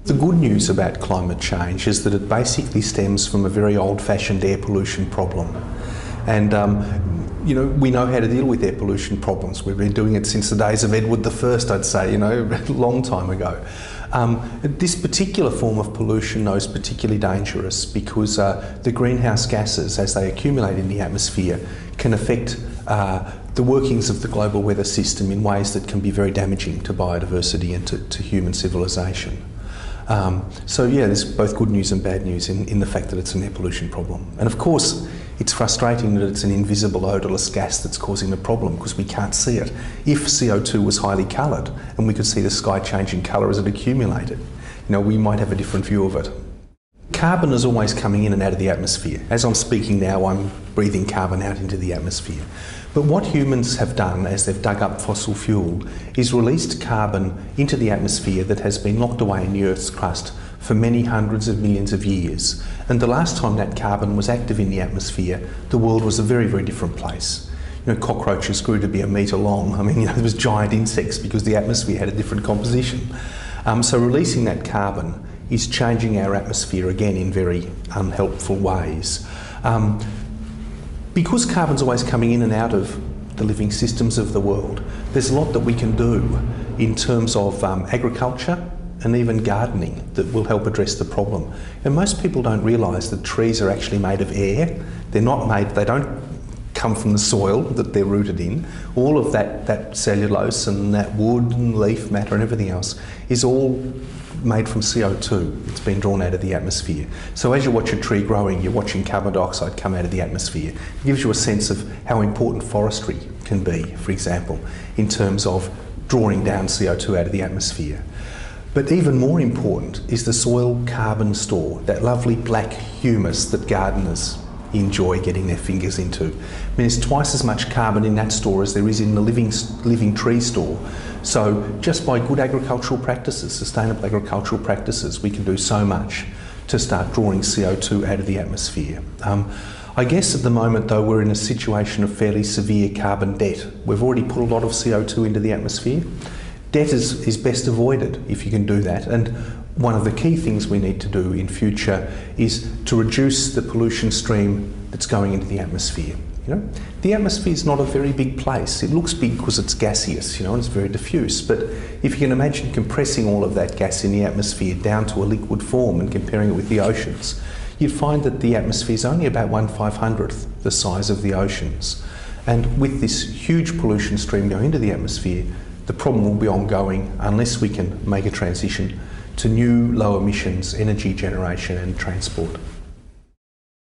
The good news about climate change is that it basically stems from a very old-fashioned air pollution problem. And we know how to deal with air pollution problems. We've been doing it since the days of Edward I, I'd say, a long time ago. This particular form of pollution, though, is particularly dangerous because the greenhouse gases, as they accumulate in the atmosphere, can affect the workings of the global weather system in ways that can be very damaging to biodiversity and to human civilization. There's both good news and bad news in the fact that it's an air pollution problem. And of course, it's frustrating that it's an invisible odourless gas that's causing the problem because we can't see it. If CO2 was highly coloured and we could see the sky changing colour as it accumulated, we might have a different view of it. Carbon is always coming in and out of the atmosphere. As I'm speaking now, I'm breathing carbon out into the atmosphere. But what humans have done as they've dug up fossil fuel is released carbon into the atmosphere that has been locked away in the Earth's crust for many hundreds of millions of years. And the last time that carbon was active in the atmosphere, the world was a very, very different place. Cockroaches grew to be a metre long. There was giant insects because the atmosphere had a different composition. So releasing that carbon is changing our atmosphere again in very unhelpful ways. Because carbon's always coming in and out of the living systems of the world, there's a lot that we can do in terms of agriculture and even gardening that will help address the problem. And most people don't realise that trees are actually made of air. They don't come from the soil that they're rooted in. All of that cellulose and that wood and leaf matter and everything else is all made from CO2. It's been drawn out of the atmosphere. So as you watch a tree growing, you're watching carbon dioxide come out of the atmosphere. It gives you a sense of how important forestry can be, for example, in terms of drawing down CO2 out of the atmosphere. But even more important is the soil carbon store, that lovely black humus that gardeners enjoy getting their fingers into. There's twice as much carbon in that store as there is in the living tree store. So just by good agricultural practices, sustainable agricultural practices, we can do so much to start drawing CO2 out of the atmosphere. I guess at the moment, though, we're in a situation of fairly severe carbon debt. We've already put a lot of CO2 into the atmosphere. Debt is best avoided if you can do that. And one of the key things we need to do in future is to reduce the pollution stream that's going into the atmosphere. The atmosphere is not a very big place. It looks big because it's gaseous, and it's very diffuse. But if you can imagine compressing all of that gas in the atmosphere down to a liquid form and comparing it with the oceans, you'd find that the atmosphere is only about 1/500th the size of the oceans. And with this huge pollution stream going into the atmosphere, the problem will be ongoing unless we can make a transition to new low emissions energy generation and transport.